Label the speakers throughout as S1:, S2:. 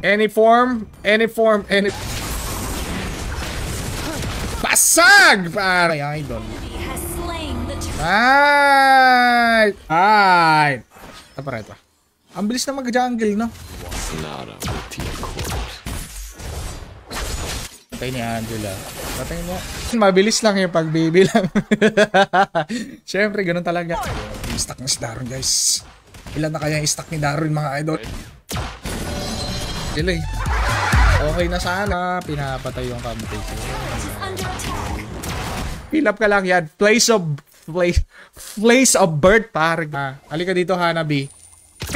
S1: Any form, any... Basag! Pare, idol. Ay! Ito pa ito. Ang bilis na mag-jungle, no? Patay ni Angela. Patay niya. Mabilis lang yung pagbibilang. Siyempre, ganun talaga. I-stack na si Darwin, guys. Ilan na kaya yung stack ni Darwin, mga idol? Delay. Okay na sana. Pinapatay yung kampi ko. Fill up ka lang yan. Place of birth, pare. Halika dito, Hanabi.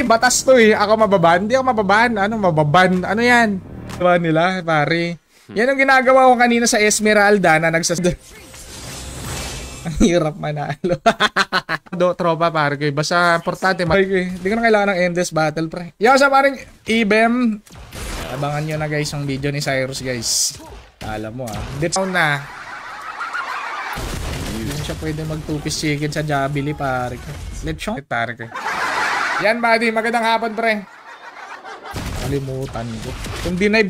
S1: Batas to eh. Ako mababan? Hindi ako mababan. Ano mababan? Ano yan? Diba nila, pare? Yan ang ginagawa ko kanina sa Esmeralda na Ang hirap manalo. Tropa, pare. Basta importante. Hindi ko na kailangan ng endless battle, pre. Yo, sa paring Ibem. Abangan nyo na, guys, ang video ni Cyrus, guys. Alam mo, Hindi na. Hindi siya pwede mag-two-piece chicken sa Jabili, pare. Let's show. Pare. Yan, buddy. Magandang hapon, pre. Kalimutan ko. Kung deny,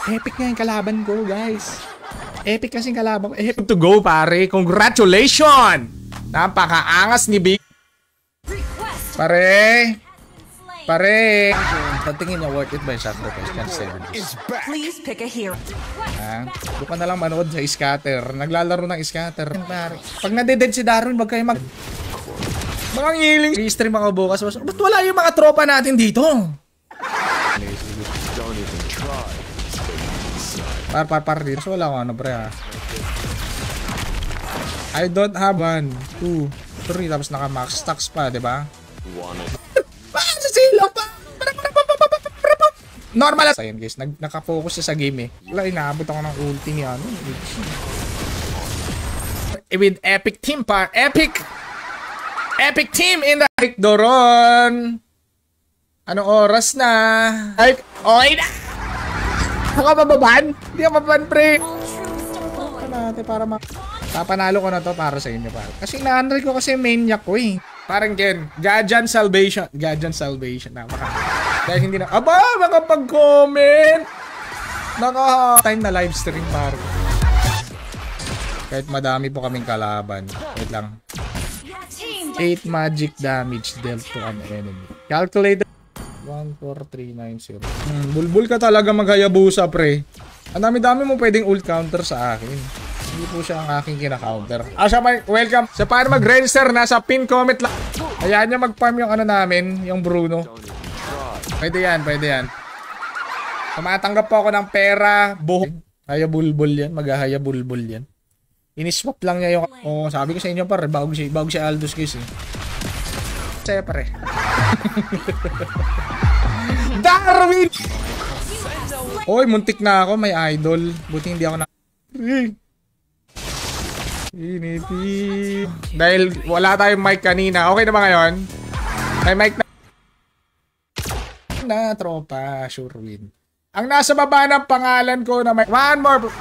S1: epic nga yung kalaban ko, guys. Epic kasing kalaban ko. Epic to go, pare. Congratulations! Napakaangas ni Big. Pare. Patingin niya, worth it ba yung sacrifice? Can't say this.
S2: Please pick a hero.
S1: Doon ka na lang manood sa scatter. Naglalaro ng scatter. Pare. Pag nade-dead si Darwin, wag kayo mga ngiling. I-stream ako bukas. Ba't wala yung mga tropa natin dito? Par dito. So wala ko ano, pre, I don't have 1, 2, 3. Tapos naka-max stacks pa, diba? Sa silo pa! Normal. Ayan, guys. Naka-focus siya sa game, eh. Wala, inaabot ako ng ulti ni ano. With epic team, par. Epic team in the... Doron. Anong oras na? Ay, okay na! Ako mababan? Hindi ako mababan, pre. Natin para papanalo ko na to para sa inyo, pare. Kasi na-unreal ko kasi maniac ko, eh. Parang Ken, Gajan Salvation. Dahil hindi na, makapag-comment. Naka-time na live stream, pare. Kahit madami po kaming kalaban. Wait lang. 8 magic damage dealt to an enemy. Calculated. 14390. Bulbul ka talaga maghayabusa, pre. Ang dami-dami mo pwedeng ult counter sa akin. Hindi po siya ang aking kina-counter. Siya, welcome. Sa para mag-register, nasa pin comment lang. Hayaan niya mag-farm yung ano namin, yung Bruno. Pwede yan. Tumatanggap po ako ng pera, buhok. Hayabulbul yan, maghahayabulbul yan. Iniswap lang niya yung... sabi ko sa inyo, pare, bago si Aldous, guys, eh. Saya, pare. Darwin! Oy, muntik na ako, may idol. Buti hindi ako na... Initi. Dahil wala tayong mic kanina. Okay na ba ngayon? May mic na tropa, sure win. Ang nasa baba ng pangalan ko na may... One more...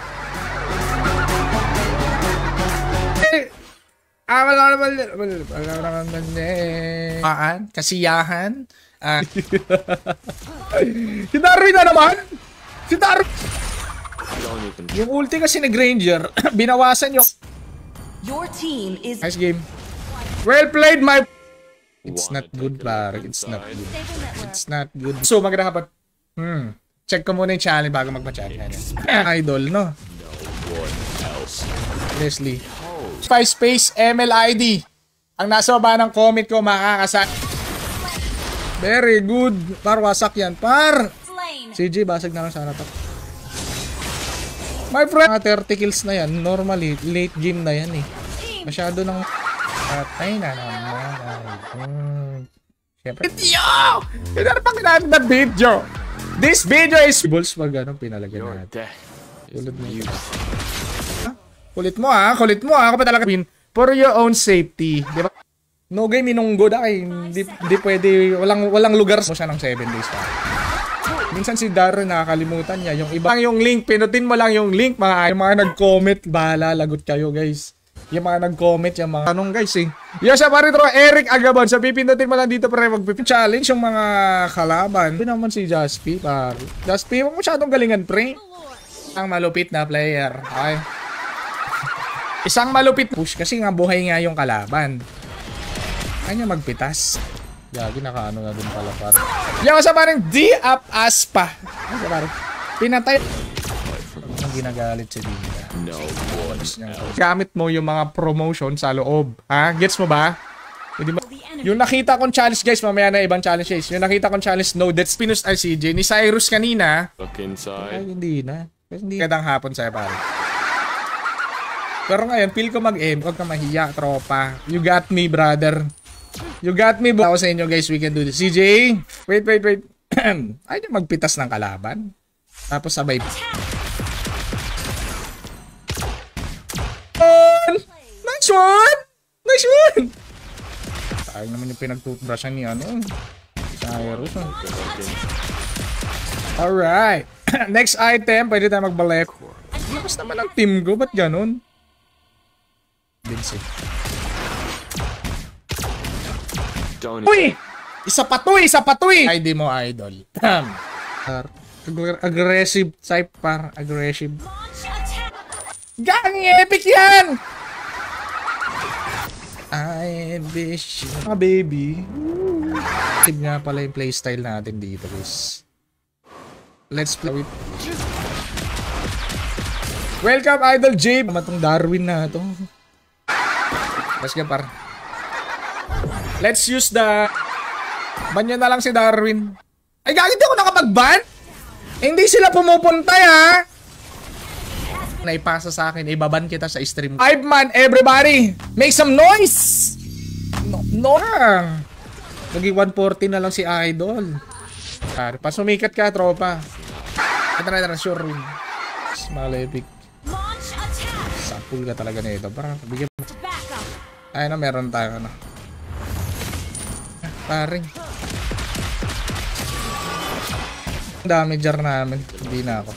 S1: Kasiyahan. Si Darwin na naman. Yung ulti kasi nag-ranger, binawasan yung...
S2: Your team is...
S1: Nice game. Well played, my... It's not good, pare. It's not good. So, magandang hapon. Check ko muna yung channel bago magpa-chat. Idol, no? Leslie. Space MLID. Ang nasa baba ng comment ko, makakasak. Very good. Par, wasak yan. Par! CJ, basag na lang sana to. My friend, 30 kills na yan. Normally, late game na yan, eh. Masyado nang... Patay na naman. Siyempre. Yo! Hindi na pang natin na video. This video is... Balls pag anong pinalagyan natin. Kulit mo, Kulit mo, Ako pa talaga pin. For your own safety. Di ba? No game inunggo na kay. Hindi pwede. Walang lugar mo siya ng 7 days pa. Minsan si Darren nakakalimutan niya. Yung iba yung link. Pinutin mo lang yung link. Mga nag-comment. Bahala. Lagot kayo, guys. Yung mga nag-comment, yung mga tanong guys eh. Yung sa paritro, Eric Agabon. Sa pipindutin mo lang dito pre, mag-challenge yung mga kalaban. Hindi naman si Jaspi, par. Jaspi, huwag masyadong galingan pre. Ang malupit na player. Okay. Isang malupit push kasi nga buhay nga yung kalaban. Kanya magpitas. Gagi, nakaano na dun pala par. Yung sa parang D-up aspa. Yung sa parang pinatay. Ang ginagalit si Dina. No. Gamit mo yung mga promotion sa loob. Ha? Gets mo ba? Hindi ba? Yung nakita kong challenge guys, mamaya na ibang challenge guys. Yung nakita kong challenge no that's Pinus RCJ ni Cyrus kanina. Look inside. Ay, hindi na. Hindi kadang hapon sa'yo pare. Pero ngayon, feel ko mag-aim. Huwag ka mahiya, tropa. You got me, brother. You got me, bro. Ako sa inyo, guys. We can do this. CJ! Wait. Ay, magpitas ng kalaban. Tapos sabay. Nice one! Nice one! Sayang naman yung pinag-toothbrushan ni ano. Cyrus. Alright. Next item, pwede tayo magbalik. Lakas naman ang team ko, ba't ganun? Uy! Isa pa to eh! ID mo, idol. Aggressive type par. Aggressive. Gang! Epic yan! I wish you. Ah, baby. Tip nga pala yung playstyle natin dito, guys. Let's play with. Welcome, Idol J. Matong Darwin na ito. Let's go, par. Let's use the... Ban nyo na lang si Darwin. Ay, gagawin ako nakapag-ban? Hindi sila pumupunta, ha? Naipasa sa akin, ibaban kita sa stream. 5 man, everybody! Make some noise! No. Naging 140 na lang si Idol. Pasumikat ka, tropa. Tara, sure win. Malepic. Sapul ka talaga na ito. Parang bigyan mo. Ay na, meron tayo ano. Paring. Damager namin. Hindi na ako.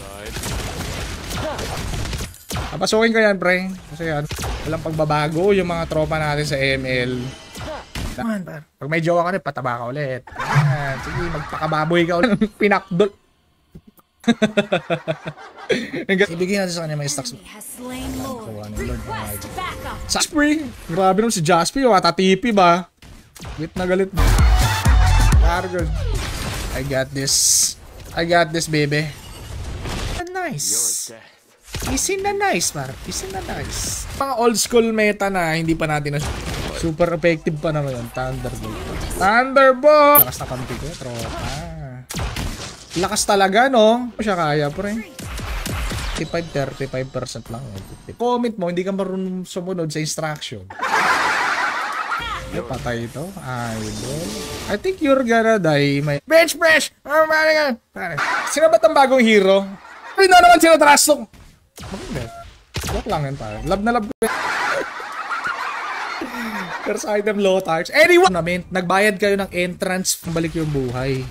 S1: Papasukin ko yan, pre. Kasi yan, walang pagbabago yung mga tropa natin sa ML. Pag may jowa ka rin, pataba ka ulit. Sige, magpakababoy ka ulit. Pinakdol. Ibigay natin sa kanya may stocks. Jasper! Grabe naman si Jasper. Watatipi ba? Galit na galit. Target. I got this, baby. Nice. Easy na nice, par. Easy na nice. Mga old school meta na hindi pa natin na super effective pa naman yun. Thunderbolt! Lakas na kampi ko, tropa. Lakas talaga, no? Siya kaya, pre. 35% lang. Comment mo, hindi ka marunong sumunod sa instruction. Ay, patay ito. Idol. I think you're gonna die. Bench press! Sino ba itong bagong hero? Ay, na naman sino trasok. Maganda. Joke lang yan, pare. Love na love ko. First item, low touch. Anyway, nagbayad kayo ng entrance, balik yung buhay.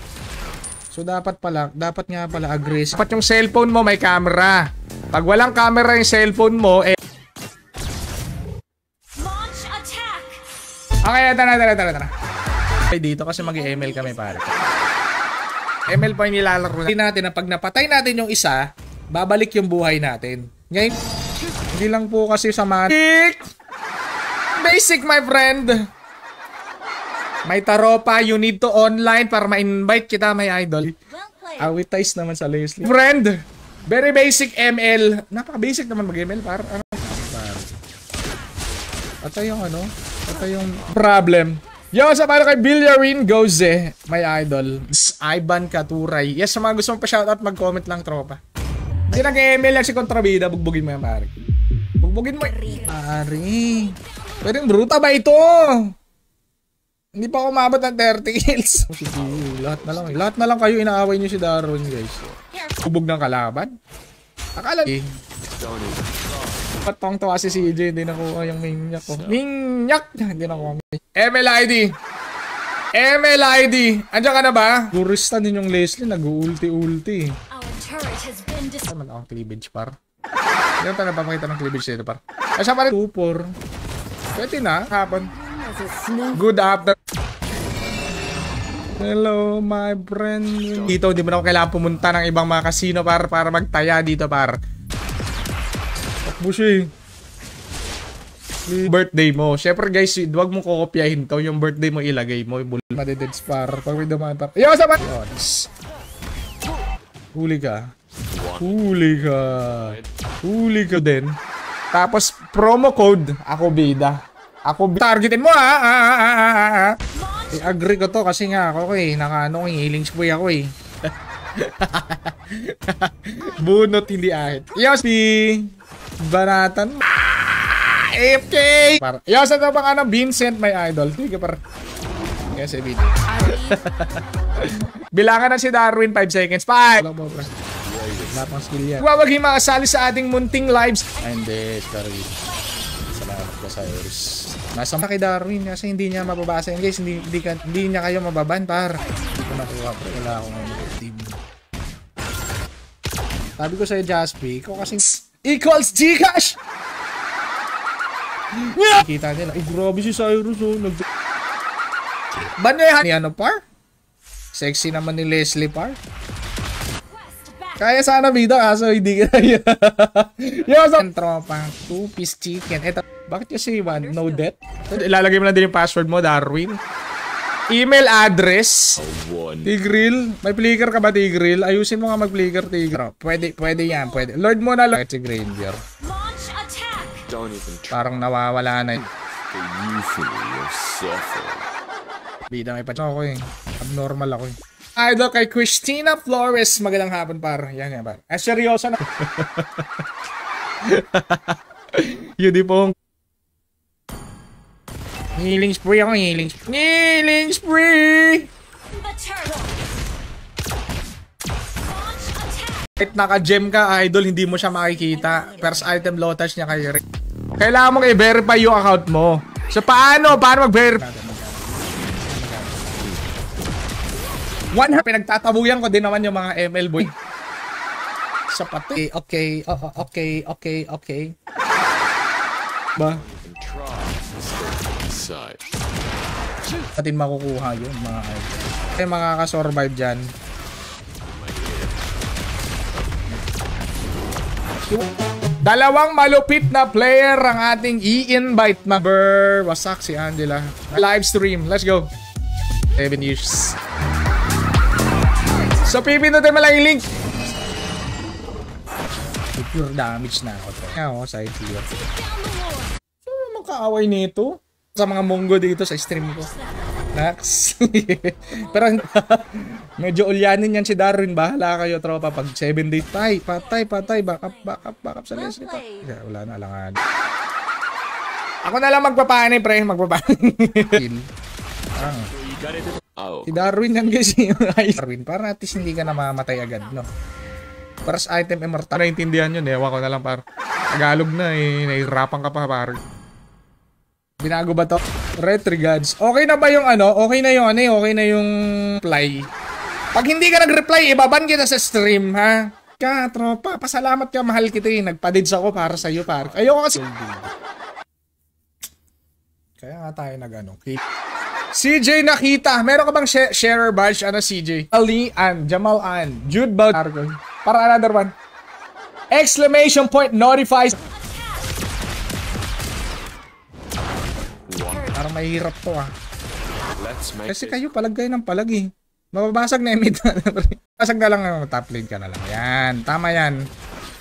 S1: So dapat nga pala aggressive. Dapat yung cellphone mo may camera. Pag walang camera yung cellphone mo, eh.
S2: launch attack.
S1: Okay, tara. Ay, dito kasi mag-ML kami, pare. ML pa yung nilalaro natin na pag napatay natin yung isa, babalik yung buhay natin. Ngayon, hindi lang po kasi sa basic, my friend. May taropa, you need to online para ma-invite kita, may idol. Awitize naman sa Leslie. Friend, very basic ML. Napaka-basic naman mag-ML, par. Ano? Ito yung ano? Ito yung problem. Yo, sa paano kay Villarin Goze, my idol. Ivan Katuray. Yes, sa mga gusto mong pa-shoutout, mag-comment lang, tropa. Hindi nag-ML lang si Kontrabida, bugbugin mo yan, pare. Bugbugin mo. Pare. Pwede bruta ba ito? Hindi pa ako umabot ng 30 kills. Lahat na lang kayo inaaway niyo si Darwin, guys. Bubog ng kalaban. Akala patong to kasi si CJ, hindi nakuha yung minyak ko. Minyak! Hindi nakuha. MLID! Andiyan ka na ba? Gurista din yung Leslie, nag-ulti-ulti. Ay, man akong cleavage, par. Hindi naman tayo napapakita ng cleavage dito, par. Ay, siya pa rin 2-4. Pwede na. Hapon. Good after. Hello, my friend. Dito, hindi mo na ako kailangan pumunta ng ibang mga casino para magtaya dito, par. Bushi. Birthday mo. Siyempre, guys, huwag mo kokopyahin to. Yung birthday mo ilagay mo. Madededs, par. Pag may dumaan, par. Yo, sa huli ka. Huli ka. Huli ka din. Tapos, promo code, ako bida. Ako targetin mo, ha? I-agree ko to kasi nga ako naka-ano, healing spray ako Bunot, hindi ahit. Yo, si Banatan. AFK! Yo, sa ito bang Vincent, my idol. Sige, par. Yes, Vincent. Bilangan na si Darwin, 5 seconds. 5! Wala mo, pre. Wala pang skill yan. Huwag makasali sa ating munting lives. Hindi, sorry. Salamat ka sa Iris. Nasa kay Darwin kasi hindi niya mababasa yun, guys. Hindi niya kayo mababan, par. Hindi ko nakuha, pre. Wala akong team. Sabi ko sa'yo, Jaspi, ikaw kasing equals Gcash! Kita nila. Ay, grabe si Cyrus, Banyahan ni ano, par? Sexy naman ni Leslie, par. Kaya sana bida, kaso hindi kaya. Yo, sa tropa, 2-piece chicken. Eto, bakit kasi no debt? Ilalagay mo na din yung password mo, Darwin. Email address. Tigril. May flicker ka ba, Tigril? Ayusin mo nga mag-flicker, Tigril. Pwede yan, pwede. Lord mo na lang. Si Granger. Parang nawawala na yun. Bida, may patch ako Abnormal ako Idol kay Christina Flores. Magandang hapon, par. Yan, par. Seryoso na. Yun di pong. Healing spree ako, healing spree! Kahit naka-gem ka, idol, hindi mo siya makikita. First item lotas niya kay Rick. Kailangan mong i-verify yung account mo. So, paano mag-verify? Pinagtatabuyan ko din naman yung mga ML boy. Sa pati. Okay. Ba? Natin makukuha yun, mga idol. Kaya makakasurvive dyan. Dalawang malupit na player ang ating i-invite. Wasak si Angela. Live stream. Let's go. 7 years. So, pipindutin mo lang yung link. Pure damage na ako. Ako, side clear. So, makaaway nito sa mga monggo dito sa stream ko. Next. Pero, medyo ulyanin yan si Darwin. Bahala kayo, tropa. Pag 7 days, patay. Back up sa Leslie pa. Wala na, alangan. Ako na lang magpapani, pre. Kill. Si Darwin yan, guys. Darwin, para at least hindi ka na mamamatay agad, no? First item immortal. Naintindihan yun, ewan ko na lang, par. Tagalog na, nahihirapan ka pa, par. Binago ba to? Retry gods. Okay na ba yung ano? Okay na yung reply. Pag hindi ka nag-reply, ibaban kita sa stream, ha? Ka, tropa, pasalamat ka, mahal kita nagpa-dids ako para sa'yo, par. Ayoko kasi. Kaya nga tayo nag-ano. Okay. CJ Nakita. Meron ka bang sharer badge? Ano, CJ? Ali Ann. Jamal Ann. Jude Baut. Para another one. Exclamation point notifies. Parang mahirap to, Kasi kayo palag kayo ng palag, Mababasag na yung mid. Basag na lang. Top lane ka na lang. Yan. Tama yan.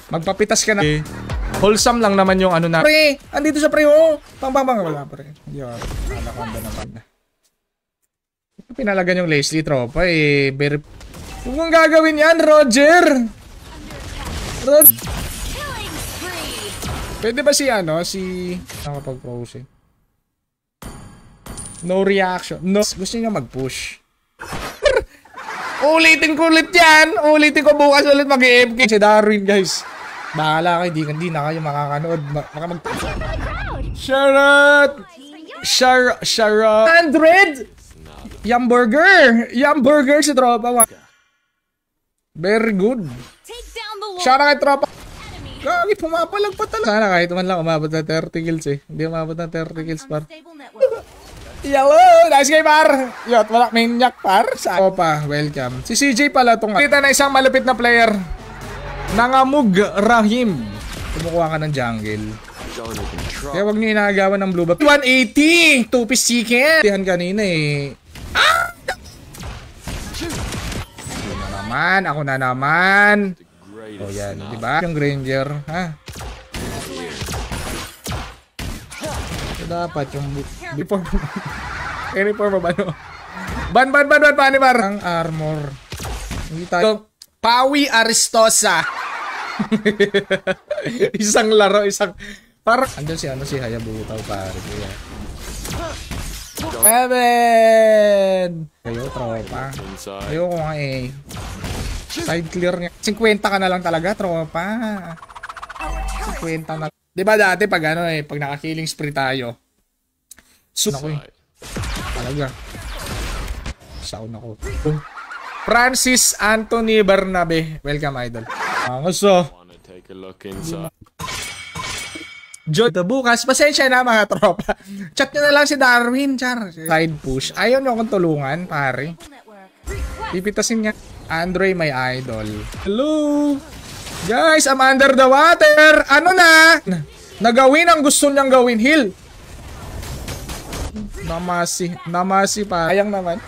S1: Magpapitas ka na. Wholesome lang naman yung ano na. Pre! Andito sa pre, Pang. Wala, pre. Yun. Alakanda naman na. Pinalagan yung Leslie, tropa, Huwag mong gagawin yan, Roger! Pwede ba si nakapag-pose, No reaction. No. Gusto niya mag-push. Ulitin ko ulit yan! Ulitin ko bukas ulit mag-AFK. Si Darwin, guys. Bahala kayo, hindi na kayo makakanood. Baka mag-push. Sharat! 100! Yum burger si tropa. Very good. Shout out kay tropa. Gagi, pumapalag pa talaga. Sana kahit man lang umabot na 30 kills eh. Hindi umabot na 30 kills par. Yellow! Nice game par! Yot, wala maniac par. Opa, welcome. Si CJ pala itong kita na isang malupit na player. Nangamug Rahim. Kumukuha ka ng jungle. Kaya wag niyo inaagawan ng blue buff. 180! 2-piece chicken! Tihan kanina eh. Ah! Ako na naman. Oh yan, di ba? Yung Granger, ha? So, dapat yung before ba no? Ban, paano ba? Ang armor. Hindi tayo. Pawi Aristosa. Isang laro, parang andun si Hayabusa pare. Kevin! Kayo, tropa. Ayoko nga eh. Side clear niya. 50 ka na lang talaga, tropa. 50 na. Diba dati pag pag naka-killing spree tayo. Ako eh. Talaga. Sound ako. Francis Anthony Bernabe. Welcome, idol. Angoso. Jod, bukas. Pasensya na mga tropa. Chat nyo na lang si Darwin, char. Side push. Ayaw nyo akong tulungan, pare. Pipitasin niya. Andre, my idol. Hello! Guys, I'm under the water! Ano na? Nagawin ang gusto niyang gawin. Heal! Namasi pa. Ayang naman.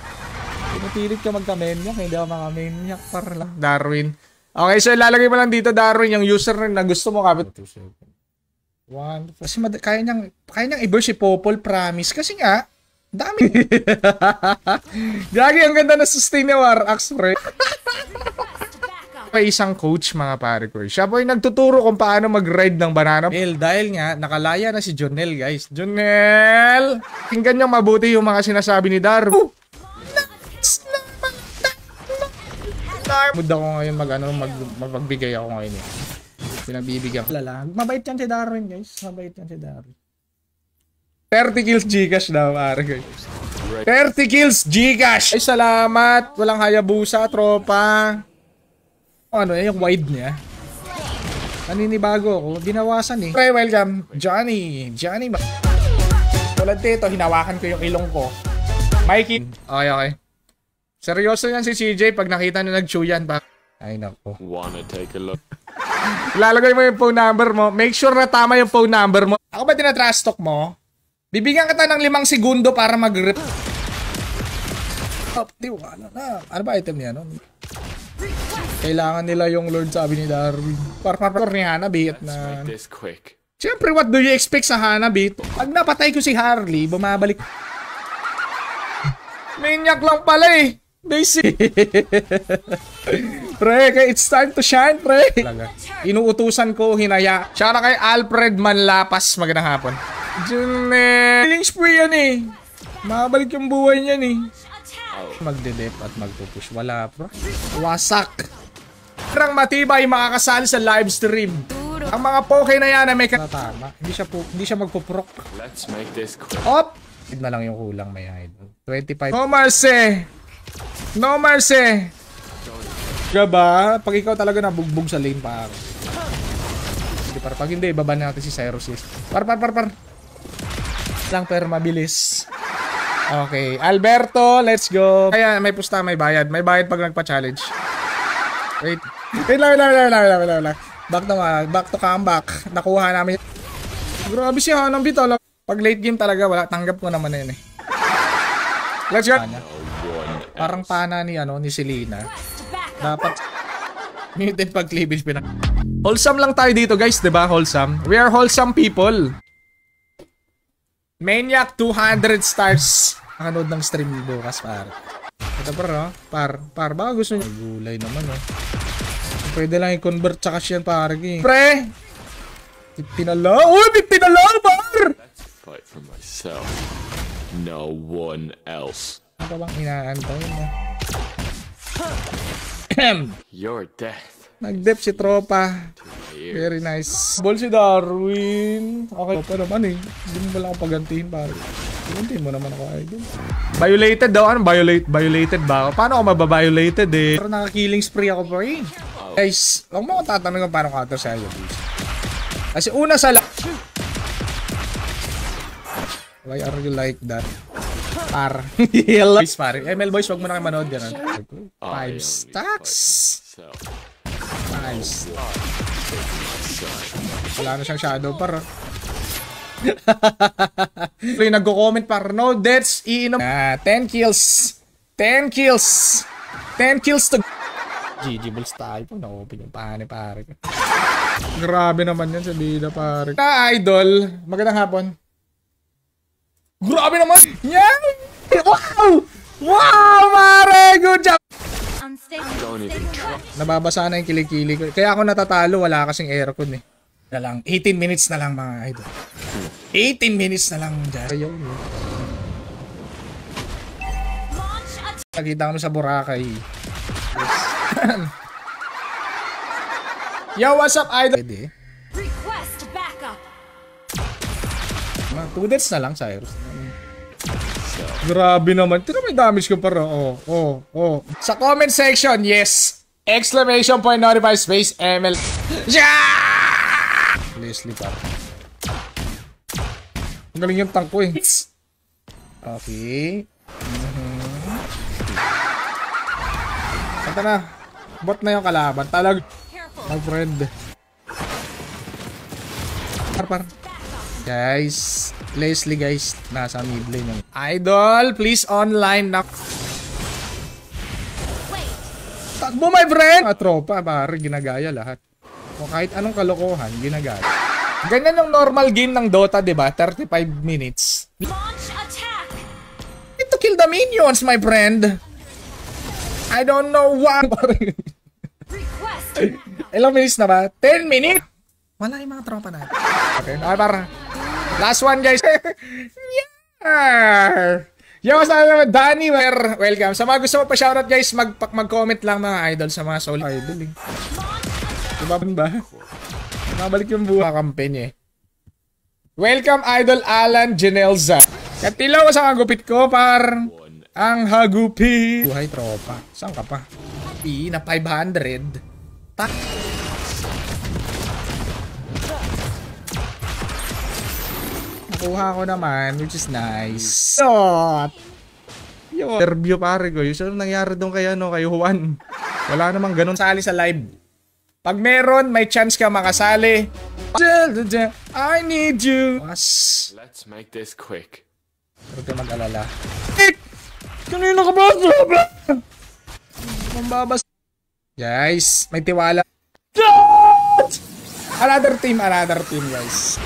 S1: Pinupilit ka magka-maniac. Hindi ako maka-maniac. Para lang. Darwin. Okay, so ilalagay mo lang dito, Darwin, yung username na gusto mo. Kapit. 1. Kasi kaya niyang i-burst si Popol, promise. Kasi nga, dami. Gagi, ang ganda na sustain ni War Axe, pre. May isang coach, mga pare ko. Siya po yung nagtuturo kung paano mag-ride ng banana. Dahil nga, nakalaya na si Jonel, guys. Jonel! Tingnan niyo mabuti yung mga sinasabi ni Darwin. Mood ako ngayon magbigay ako ngayon eh. Pinagbibigyan ko. Mabait yan si Darwin, guys. Mabait yan si Darwin. 30 kills Gcash daw, pare guys. 30 kills Gcash! Ay, salamat! Walang Hayabusa, tropa. Ano yung wide niya? Naninibago ako. Binawasan eh. Pre, welcome. Johnny. Tulad dito, hinawakan ko yung ilong ko. Mikey. Okay. Seryoso yan si CJ pag nakita na nag-chew yan. Ay, nako. Wanna take a look? Lalagay mo yung phone number mo. Make sure na tama yung phone number mo. Ako ba tinatrash talk mo? Bibigyan kita ng 5 segundo para mag-rip. Wala na. Ano ba item niya, no? Kailangan nila yung Lord, sabi ni Darwin. Par ni Hanabi at na... Siyempre, what do you expect sa Hanabi? Pag napatay ko si Harley, bumabalik. Maniac lang pala eh. Basic. Pre, it's time to shine, pre. Inuutusan ko, hinaya. Tsaka kay Alfred Manlapas, magandang hapon. Junel. Feeling spree yan eh. Mabalik yung buhay niyan eh. Magde-dep at magpupush. Wala, bro. Wasak. Parang matibay makakasali sa live stream. Ang mga poke na yan na may tama. Hindi siya magpuprok. Let's make this quick. Op! Hid na lang yung kulang, may idol. 25. No mercy! No mercy! Gaba? Pag ikaw talaga nabugbog sa lane, par. Hindi, par. Pag hindi, baba natin si Cyrus. Par. Lang, pero mabilis. Okay. Alberto, let's go. Kaya, may pusta, may bayad. May bayad pag nagpa-challenge. Wait lang. Back to comeback. Nakuha namin. Grabe si Hanang Bitala. Pag late game talaga, wala. Tanggap ko naman na yun eh. Let's go. Parang pana ni Selena. Dapat muted pag cleavage pinag. Wholesome lang tayo dito, guys, 'di ba? Wholesome. We are wholesome people. Maniac 200 stars. Nakanood ng stream bukas, par. Ito par, baka gusto niyo. Gulay naman, oh. Pwede lang i-convert sa cash yan, par. Pre! Tinalaw! Uy, tinalaw, par! Fight for myself. No one else. Ano bang inaantay mo? Your death. Nag-dep si tropa. Very nice. Ball si Darwin. Okay pa naman eh. Hindi mo pala ako pagantihin, pare. Pagantihin mo naman ako, idol. Violated daw. Ano? Violated ba ako? Paano ako mababiolated eh? Pero nakakilling spree ako, pare. Guys, huwag mo ako tatanong kung paano counter sa Hayabusa. Kasi una sa Why are you like that? Par. Boys, pare. ML boys, wag mo na kayo manood yan. 5 stacks. 5 stacks. Wala na siyang shadow par. Nagko-comment par. No deaths. Iinom. 10 kills. 10 kills. 10 kills to... GG Bulls tayo. Pag na-open yung pare. Grabe naman yan sa bida pare. Idol. Magandang hapon. Grabe naman! Yan! Wow! Wow, pare! Good job! Nababasa na yung kilikili ko. Kaya ako natatalo, wala kasing aircon eh. Na lang, 18 minutes na lang mga idol. 18 minutes na lang dyan. Ayun. Nakita ko sa Boracay. Yo, what's up idol? Pwede.
S2: Request backup.
S1: 2 deaths na lang, Cyrus. Grabe naman. Tira may damage ko para. Oh. Sa comment section, yes. Exclamation point notify space ML. Yeah! Leslie pa. Ang galing yung tank ko eh. Okay. Ito na. Bot na yung kalaban. Talag. My friend. Par. Guys, Leslie guys, nasa mid lane yung idol, please online na. Takbo my friend! Tropa, pare, ginagaya lahat. O kahit anong kalokohan, ginagaya. Ganyan yung normal game ng Dota, diba? 35 minutes. Need to kill the minions, my friend. I don't know why. Ilang minutes na ba? 10 minutes? Wala yung mga tropa natin. Okay, para. Last one, guys. Yeah! Yo, saan naman? Danny, welcome. Sa mga gusto mo pa shoutout, guys, mag-comment lang mga idol sa mga solid idol, eh. Diba ba? Mabalik yung buha campaign, eh. Welcome, idol Alan Genelza. Katilaw sa hagupit ko, par. Ang hagupit. Buhay, tropa. Saan ka pa? Na 500. Tak. Nakuha ko naman, which is nice. Yo, interview pare ko. Yung nangyari doon kay Juan. Wala namang ganun sali sa live. Pag meron, may chance ka makasali. I need you.
S3: Let's make this quick.
S1: Huwag ka mag-alala. Kanina ka ba? Mambabas. Guys, may tiwala. Another team, guys.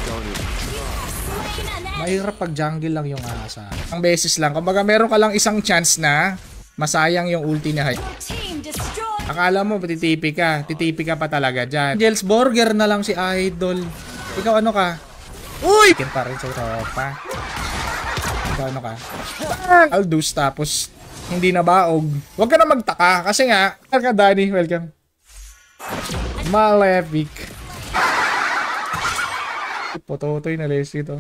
S1: Mahirap pag jungle lang yung asa. Ang beses lang. Kumbaga meron ka lang isang chance na masayang yung ulti niya. Akala mo titipi ka. Titipi ka pa talaga dyan. Angels Burger na lang si Idol. Ikaw ano ka? Uy! Kin pa rin sa tropa. Ikaw ano ka? Aldous tapos hindi na baog. Huwag ka na magtaka. Kasi nga, welcome Danny. Welcome. Malefic. Pototoy na Leslie to.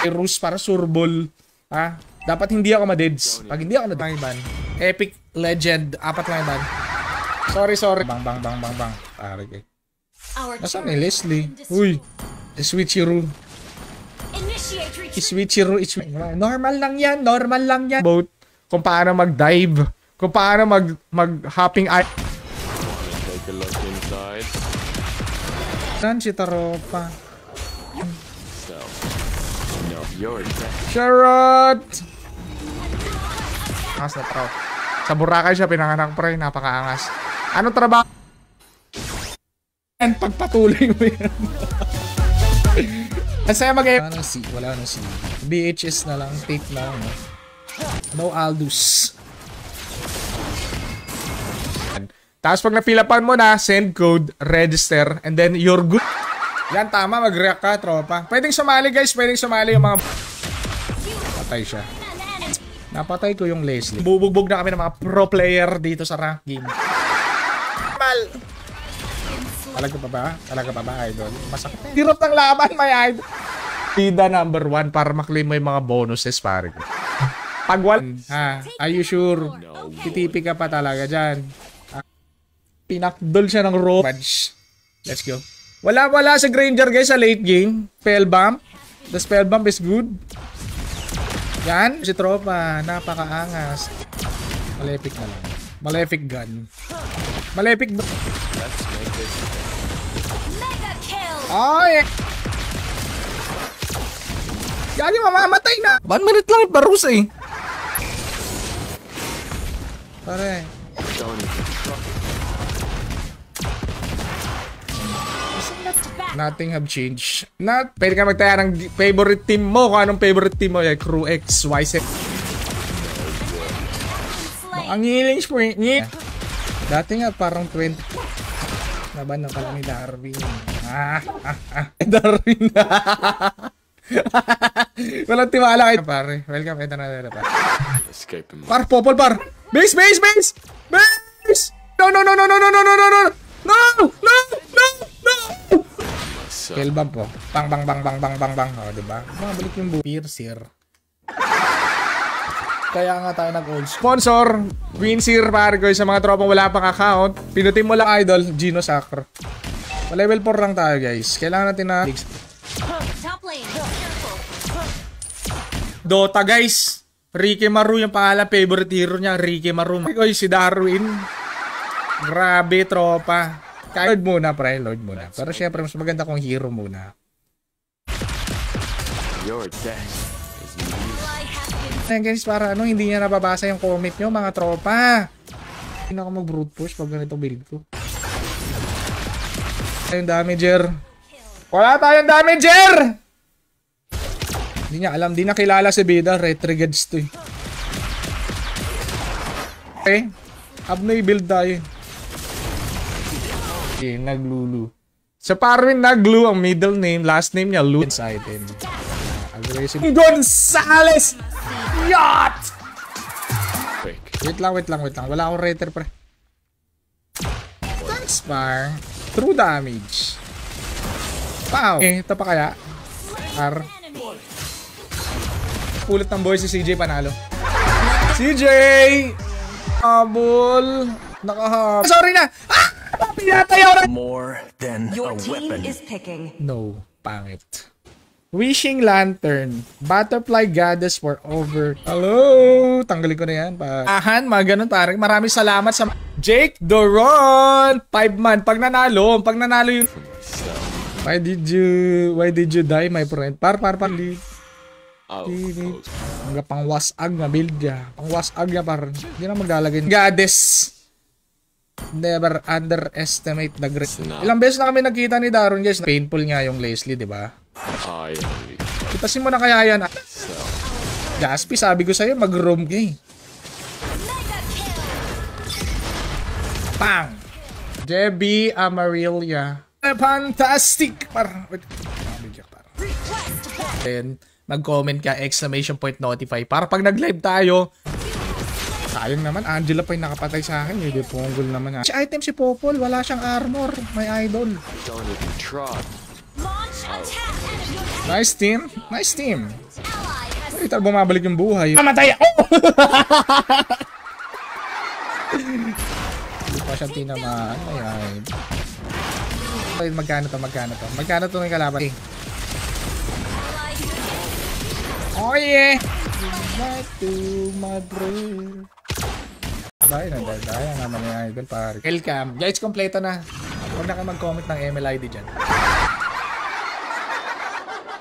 S1: Rus para surbol. Ha? Dapat hindi ako ma-deads. Pag hindi ako na-ban. Epic Legend. 4 lang ban. Sorry. Bang. Pare eh. Nasaan ni Leslie? Uy. Switcheroo. Normal lang yan. Both. Kung paano mag-dive. Kung paano mag-hopping eye.
S3: Take a look inside.
S1: Saan si Taropa? Charot! Angas na tro. Sa Boracay siya pinanganak pre. Napakaangas. Ano trabaho? And pagpatuloy mo yan. Masaya wala nang C. BHS na lang. Tape na lang. No Aldous. Tapos pag napilapan mo na, send code, register, and then you're good. Yan, tama. Mag-react ka, tropa. Pwedeng sumali, guys. Pwedeng sumali yung mga... Patay siya. Napatay ko yung Leslie. Bubugbog na kami ng mga pro player dito sa rank game. Mal! Talaga pa ba, idol? Masakit. Hirap ng laban, my idol. Tida number 1 para maklaim mo yung mga bonuses, pare. Pag wala... Are you sure? Titipi ka pa talaga dyan. Pinakdol siya ng raw. Let's go. Wala sa Granger guys sa late game. Spell bump. The spell bump is good. Yan. Si tropa. Napakaangas. Malefic na lang. Malefic gun. Malefic gun.
S3: Let's make this
S2: Mega kill.
S1: Ay! Gagi, mamamatay na! 1 minute lang iparus eh. Pare.
S3: don't even try.
S1: Nothing have changed. Pwede ka magtaya ng favorite team mo. Kung anong favorite team mo. Like Crew X, YZ. Ang healing sprint niya. Dati nga parang 20. Laban na pala ni Darwin. Darwin. Walang tiwala kayo. Pare, welcome. Ito na pare.
S3: Escape him.
S1: Par, popol par. Base! No! Spell bump po. Bang. O, diba? Mabalik yung Piercer. Kaya nga tayo nag-old sponsor. Winsir pare ko sa mga tropang wala pang account. Pinutin mo lang idol. Gino Sacre. Level 4 lang tayo guys. Kailangan natin na
S2: Top lane. Careful.
S1: Dota guys. Ricky Maru yung pangalan. Favorite hero niya. Ricky Maru. Oy, si Darwin. Grabe tropa. Lord muna pre. Lord muna. Pero syempre mas maganda kung hero muna.
S3: Your death is near.
S1: Ayan guys, para hindi niya nababasa yung comment nyo mga tropa. Hindi na ako mag-brute push pag ganito build ko. Tayong damager. Wala tayong damager! Hindi niya alam, di na kilala si Bida. Retrigades to eh. Okay. Abnoy build tayo. Okay, naglulu. Sa Parwin naglu ang middle name, last name niya Lu. Item. Aggressive. Gonzales! Yacht!
S3: Quick.
S1: Wait lang. Wala akong rater pre. Thanks par. True damage. Pow! Ito pa kaya? R. Pulit ng boy si CJ panalo. CJ! Abol! Nakahap. Sorry na! Ah! Pinatay ako na!
S4: More than
S5: Your
S4: a
S5: team
S4: weapon.
S5: is picking.
S1: No. Pangit. Wishing Lantern. Butterfly Goddess for over. Hello! Tanggalin ko na yan. Mga ganun parang. Maraming salamat sa Jake Doron! 5 man. Pag nanalo yun. Why did you die, my friend? Par.
S3: Outpost.
S1: Hanggang pang wasag na build niya. Pang wasag niya par. Hindi na maglalagay. Goddess. Never underestimate the great. Ilang beses na kami nakita ni Daron guys. Painful nga yung Leslie, di ba?
S3: I only
S1: Itasin mo na kaya yan. Gaspi, sabi ko sa'yo, mag-roam ka eh. Pang! Debbie Amarilla. Fantastic! Then, mag-comment ka, exclamation point notify. Para pag nag-live tayo, sayang naman, Angela pa yung nakapatay sa akin. Hindi punggol naman. Si item si Popol, wala siyang armor. May idol.
S3: don't even try.
S2: Launch attack. Enemy
S1: Nice team. Nice team.
S2: ally has
S1: Ito, bumabalik yung buhay. Mamatay ako! Hindi pa siya tinamaan. Ayan. Ay, magkano to? Magkano to ng kalaban? Eh. Oh yeah! Back to my brain. Daya naman yung idol pare. Welcome. Guys, kompleto na. Huwag na kayo mag-comment ng MLID dyan.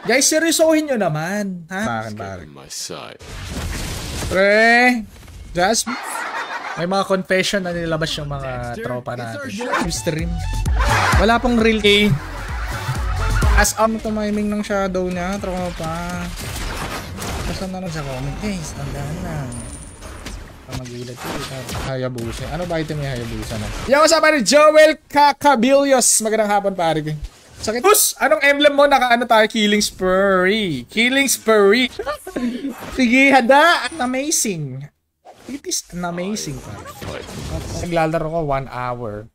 S1: Guys, seryosohin nyo naman. Ha? Bakit?
S3: In my side.
S1: Pre, just may mga confession na nilabas yung mga tropa natin. Stream. Wala pong real K. As tumiming ng shadow niya, tropa. Basta na lang sa comment. Guys, tandaan lang. Magulat ko. Hayabusa. Ano ba item niya Hayabusa na? Yung kasama ni Joel Cacabillos. Magandang hapon pare ko. Sakit. Bus, anong emblem mo? Naka-ano tayo? Killing Spree. Killing Spree. Sige, hada. Amazing. It is an amazing pare. Naglalaro ko 1 hour.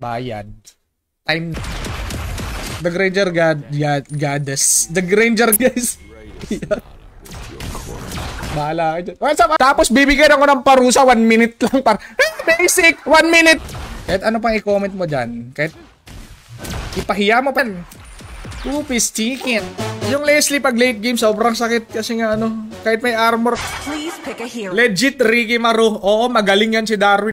S1: Bayad. Time. The Granger Goddess. The Granger guys. Bahala ka dyan. What's up? Tapos bibigyan ako ng parusa 1 minute lang. Basic 1 minute. Kahit ano pang i-comment mo dyan. Kahit Ipahiya mo, pen. Two-piece chicken. Yung Leslie pag late game, sobrang sakit kasi nga ano, kahit may armor.
S4: Please pick a hero.
S1: Legit Ricky Maru. Oo, magaling yan si Darwin.